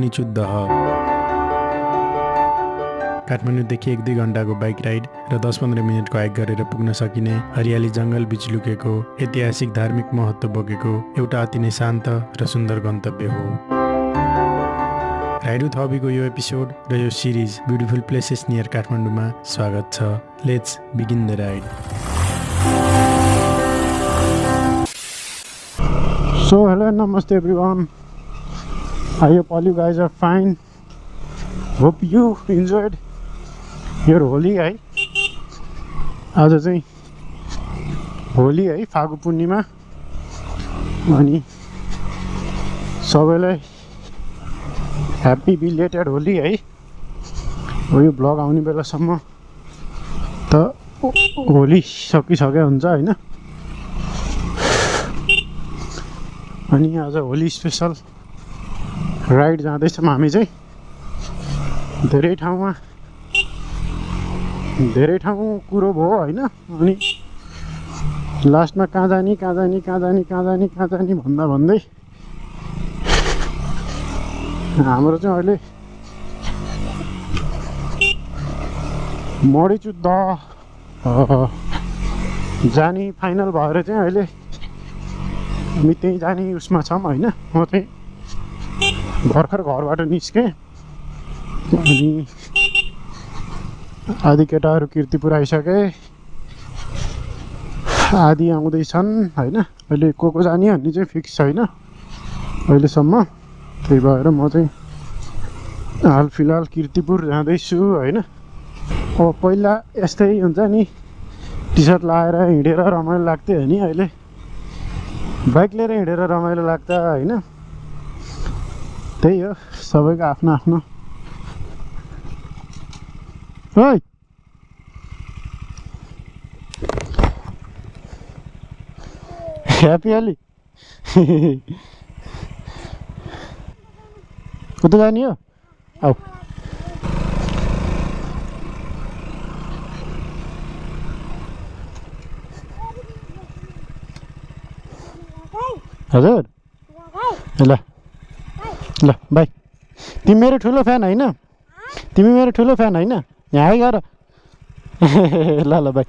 मणिचुत दह। काठमाडौँदेखि 1-2 घण्टाको bike ride र 10-15 मिनटको हाइक गरेर पुग्न सकिने हरियाली जङ्गल बीच लुकेको ऐतिहासिक धार्मिक महत्त्व बोकेको एउटा अति नै शान्त र सुन्दर गन्तव्य हो। राइड विथ हबीको यो एपिसोड र यो सिरिज ब्युटिफुल प्लेसेस नियर काठमाडौँमा स्वागत छ। Let's begin the ride. So hello, namaste everyone. I hope all you guys are fine. Hope you enjoyed your Holi है। आज चाहिँ होली है, फागु पूर्णिमा। अनि सबैलाई ह्याप्पी बिलेटेड होली है। यो ब्लग आउने बेलासम्म त होली सकिसक्यो हुन्छ हैन। अनि आज होली स्पेशल राइड जाँदैछौँ हामी चाहिँ। धेरै ठाउँ कुरो भयो हैन। अनि लास्टमा कहाँ जाने भन्दा भन्दै हाम्रो चाहिँ अहिले मणिचुत जाने फाइनल भएर चाहिँ अहिले हामी त्यहीँ जाने उसमा छौँ हैन। म चाहिँ भर्खर घरबाट निस्केँ। अनि आधी केटाहरू कीर्तिपुर आइसके, आधी आउँदैछन् हैन। अहिले को जाने भन्ने चाहिँ फिक्स छैन अहिलेसम्म। त्यही भएर म चाहिँ हाल फिलहाल कीर्तिपुर जाँदैछु हैन। अब पहिला यस्तै हुन्छ नि, टी सर्ट लाएर हिँडेर रमाइलो लाग्थ्यो नि। अहिले बाइक लिएर हिँडेर रमाइलो लाग्छ हैन। त्यही हो, सबैको आफ्नो आफ्नो। ओइ ह्याप्पी होली। कता जाने हो? आऊ। हजुर ल ल बाई। तिमी मेरो ठुलो फ्यान होइन? तिमी मेरो ठुलो फ्यान होइन? यहाँ गर। ल ल बाई।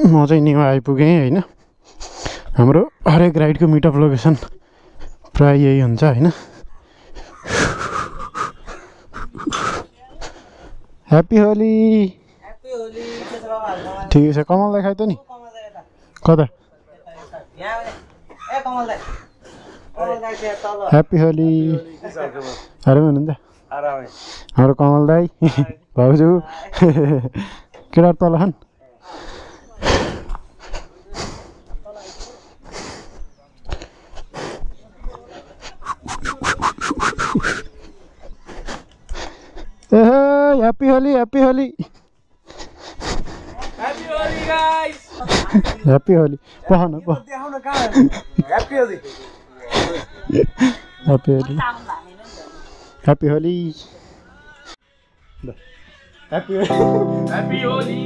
म चाहिँ न्यु आइपुगेँ होइन। हाम्रो हरेक राइडको मिटअप लोकेसन प्राय यही हुन्छ होइन। ह्याप्पी होली। ठिकै छ। कमल दाइ खाइ त नि। कता? ह्याप्पी होली। आरामै हुनुहुन्छ? हाम्रो कमल दाइ, भाउजू, केटाहरू तल खान्। Happy Holi, happy Holi, happy Holi guys. Happy Holi पहन देखाउन कहाँ? Happy Holi, happy Holi, happy Holi, happy happy Holi.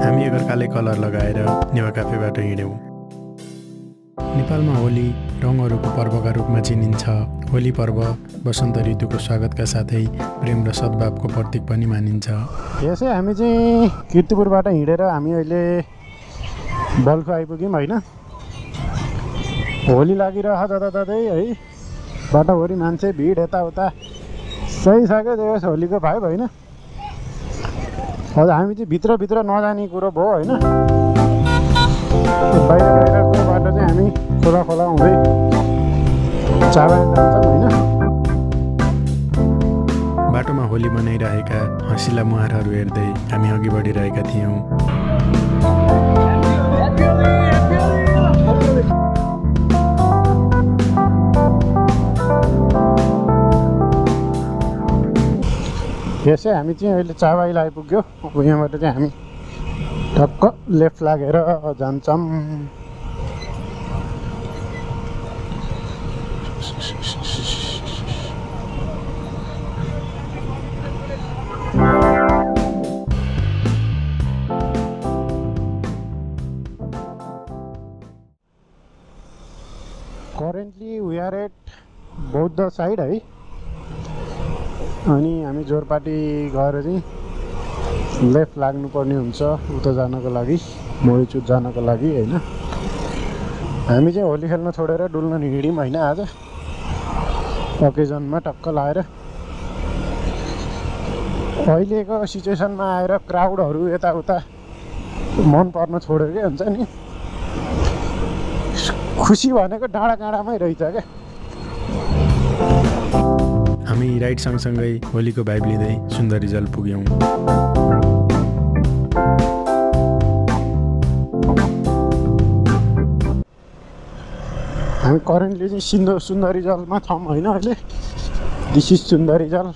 हामी एकअर्काले कलर लगाएर नेवा क्याफेबाट हिँड्यौँ। नेपालमा होली रङहरूको पर्वका रूपमा चिनिन्छ। होली पर्व वसन्त ऋतुको स्वागतका साथै प्रेम र सद्भावको प्रतीक पनि मानिन्छ। यसै हामी चाहिँ कीर्तिपुरबाट हिँडेर हामी अहिले बल्खु आइपुग्यौँ होइन। होली लागिरह जताततै है, बाटोभरि मान्छे भिड यताउता सही छ क्या देश होलीको भाइब होइन। हजुर हामी चाहिँ भित्रभित्र नजाने कुरो भयो होइन। बाहिरको बाटो चाहिँ हामी खोला हुँदै चाबान जान्छौँ होइन। बाटोमा होली मनाइरहेका हँसिला मुहारहरू हेर्दै हामी अघि बढिरहेका थियौँ। यसै हामी चाहिँ अहिले चाबाइल आइपुग्यो। यहाँबाट चाहिँ हामी टक्क लेफ्ट लागेर जान्छौँ। बुद्ध साइड है। अनि हामी जोरपाटी गएर चाहिँ लेफ्ट लाग्नुपर्ने हुन्छ उता जानको लागि, मोडीचुत जानको लागि होइन। हामी चाहिँ होली खेल्न छोडेर डुल्न हिँड्यौँ होइन आज ओकेजनमा टक्क लाएर। अहिलेको सिचुएसनमा आएर क्राउडहरू यताउता मन पर्न छोड्यो क्या, हुन्छ नि खुसी भनेको डाँडा काँडामै रहेछ क्या। हामी राइड सँगसँगै होलीको भाइब लिँदै सुन्दरीजल पुग्यौँ। हामी करेन्टली चाहिँ सुन्दरीजलमा छौँ होइन अहिले। This is Sundarijal.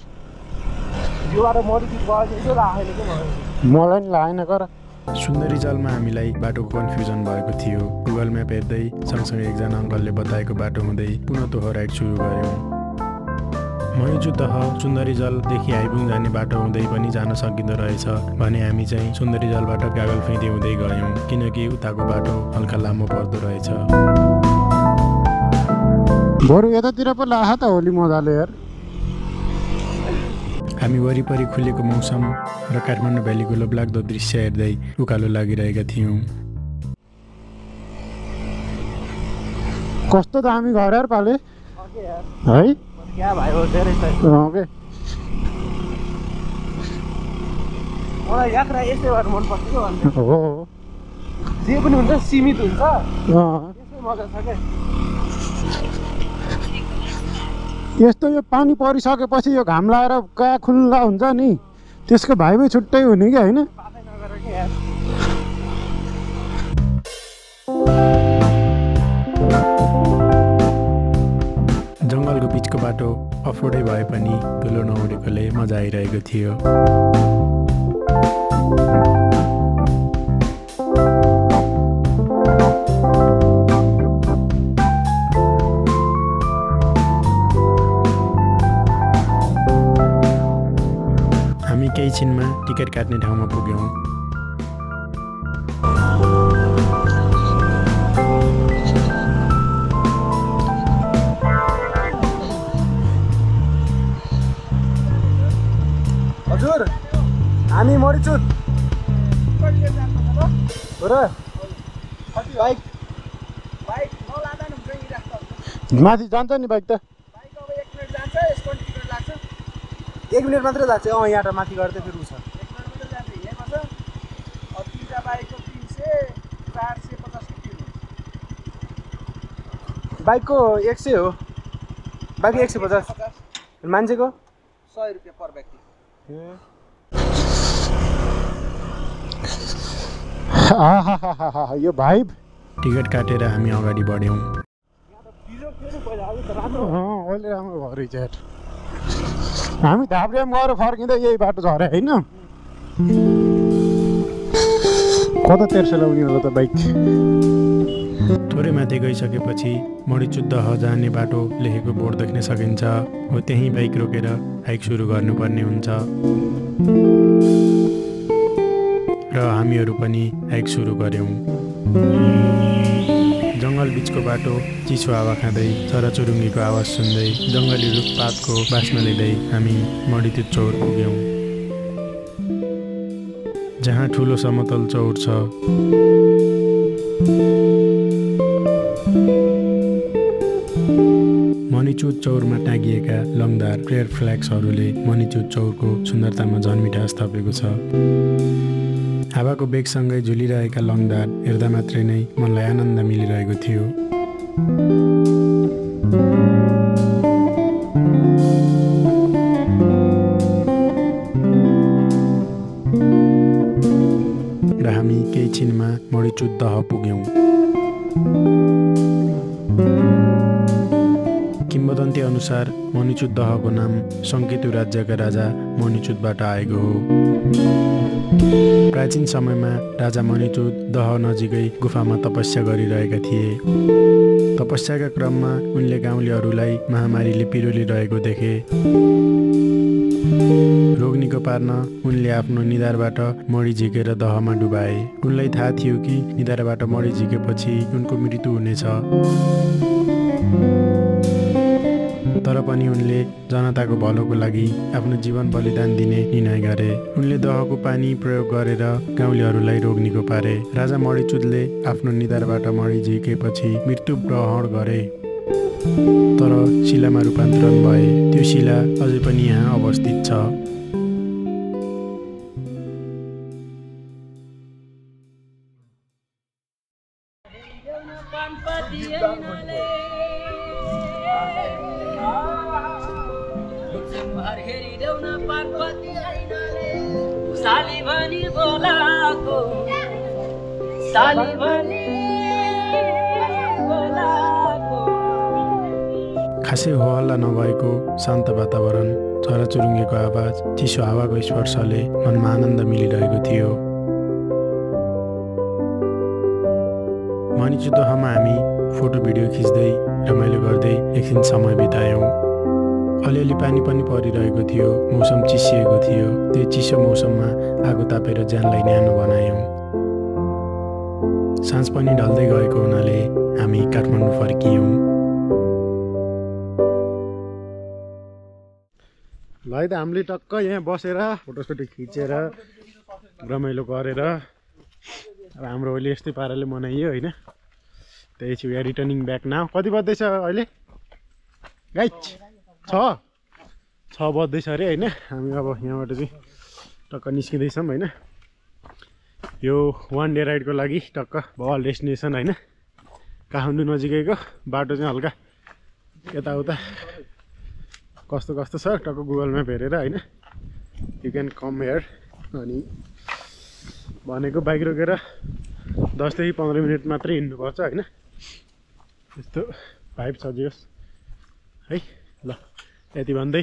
मलाई नि लागेन कर। सुन्दरीजलमा हामीलाई बाटोको कन्फ्युजन भएको थियो। गुगल म्याप हेर्दै सँगसँगै एकजना अङ्कलले बताएको बाटो हुँदै पुनः त्यो राइड सुरु गऱ्यौँ। मोडीचुत दह सुन्दरीजलदेखि आइपुङ जाने बाटो हुँदै पनि जान सकिँदो रहेछ भने हामी चाहिँ सुन्दरीजलबाट गागलफेदी हुँदै गयौँ, किनकि उताको बाटो हल्का लामो पर्दो रहेछ। बरु यतातिर पो लाह त होली मजाले यार। हामी वरिपरि खुलेको मौसम र काठमाडौँ भ्यालीको लोभलाग्दो दृश्य हेर्दै उकालो लागिरहेका थियौँ। कस्तो दामी घर यार पाले है। जे पनि हुन्छ सीमित हुन्छ, मजा छ क्या। यस्तो यो पानी परिसकेपछि यो घाम लाएर कहाँ खुल्ला हुन्छ नि, त्यसको भाइमै छुट्टै हुने क्या होइन। जङ्गलको बिचको बाटो अफरोडै भए पनि धुलो नउडेकोले मजा आइरहेको थियो। हामी केही छिनमा टिकट काट्ने ठाउँमा पुग्यौँ। हजुर हामी मोडीचुत माथि जान्छ नि बाइक त। एक मिनट मात्रै लाग्छ। यहाँबाट माथि गर्दै फेरि उस बाइकको 100 हो, बाइक 150, मान्छेको 100 रुपियाँ पर व्यक्ति। यो भाइब। टिकट काटेर हामी अगाडि बढ्यौँ। अहिले राम्रो भयो रहेछ यार। हामी धाब्रेम गएर फर्किँदा यही बाटो झरे होइन। कता तेर्सो लाउने होला त बाइक। थोरै माथि गइसकेपछि मोडीचुत दह जाने बाटो लेखेको बोर्ड देख्न सकिन्छ। हो त्यहीँ बाइक रोकेर हाइक सुरु गर्नुपर्ने हुन्छ र हामीहरू पनि हाइक सुरु गऱ्यौँ। जङ्गल बिचको बाटो चिसो हावा खाँदै चराचुरुङ्गीको आवाज सुन्दै जङ्गली रुखपातको बास्ना लिँदै हामी मोडीचुत चौर पुग्यौँ, जहाँ ठुलो समतल चौर छ। मोडीचुत चौरमा टाँगिएका लङदार प्रेयर फ्ल्याग्सहरूले मोडीचुत चौरको सुन्दरतामा झन्मिटास थपेको छ। हावाको बेगसँगै झुलिरहेका लङदार हेर्दा मात्रै नै मनलाई आनन्द मिलिरहेको थियो। र हामी केही छिनमा मोडीचुत दह पुग्यौँ। किम्वदन्ती अनुसार मोडीचुत दहको नाम सङ्केतु राज्यका राजा मोडीचुतबाट आएको हो। प्राचीन समयमा राजा मोडीचुत दह नजिकै गुफामा तपस्या गरिरहेका थिए। तपस्याका क्रममा उनले गाउँलेहरूलाई महामारीले पिरोलिरहेको देखे। रोग निको पार्न उनले आफ्नो निधारबाट मडी झिकेर दहमा डुबाए। उनलाई थाहा थियो कि निधारबाट मडी झिकेपछि उनको मृत्यु हुनेछ। तर तर पनि उनले जनताको भलोको लागि आफ्नो जीवन बलिदान दिने निर्णय गरे। उनले दहको पानी प्रयोग गरेर गाउँलेहरूलाई रोग निको पारे। राजा मणिचुदले आफ्नो निधारबाट मणि झिकेपछि मृत्यु ग्रहण गरे तर शिलामा रूपान्तरण भए। त्यो शिला अझै पनि यहाँ अवस्थित छ। खासै होहल्ला नभएको शान्त वातावरण, चराचुरुङ्गीको आवाज, चिसो हावाको स्पर्शले मनमा आनन्द मिलिरहेको थियो। मणिचुदहमा हामी फोटो भिडियो खिच्दै रमाइलो गर्दै एकछिन समय बितायौँ। अलिअलि पानी पनि परिरहेको थियो। मौसम चिसिएको थियो। त्यो चिसो मौसममा आगो तापेर ज्यानलाई न्यानो बनायौँ। साँझ पनि ढल्दै गएको हुनाले हामी काठमाडौँ फर्कियौँ। ल है त हामीले टक्क यहाँ बसेर फोटोसोटो खिचेर रमाइलो गरेर अब हाम्रो होली यस्तै पाराले मनाइयो होइन। त्यही छु यहाँ रिटर्निङ ब्याक नाउ। कति बज्दैछ अहिले गाइज? 6 बज्दैछ अरे होइन। हामी अब यहाँबाट चाहिँ टक्क निस्किँदैछौँ होइन। यो वान डे राइडको लागि टक्क बल डेस्टिनेसन होइन। काठमाडौँ नजिकैको बाटो चाहिँ हल्का यताउता कस्तो कस्तो छ टक्क गुगल म्याप हेरेर होइन। You can come here. अनि भनेको बाइक रोकेर 10 देखि 15 मिनट मात्रै हिँड्नुपर्छ होइन। यस्तो भाइब सजियोस् है। ल यति भन्दै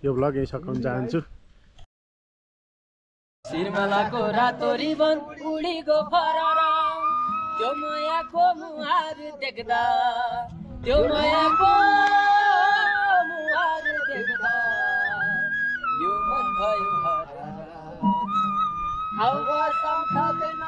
यो भ्लग यही सघाउन चाहन्छु। सिरमलाको रातो रिबन उडीको फरर, त्यो मायाको मुहार देख्दा, त्यो मायाको मुहार देख्दा यो मन भयो हरार। हावा सम्झाउँदैन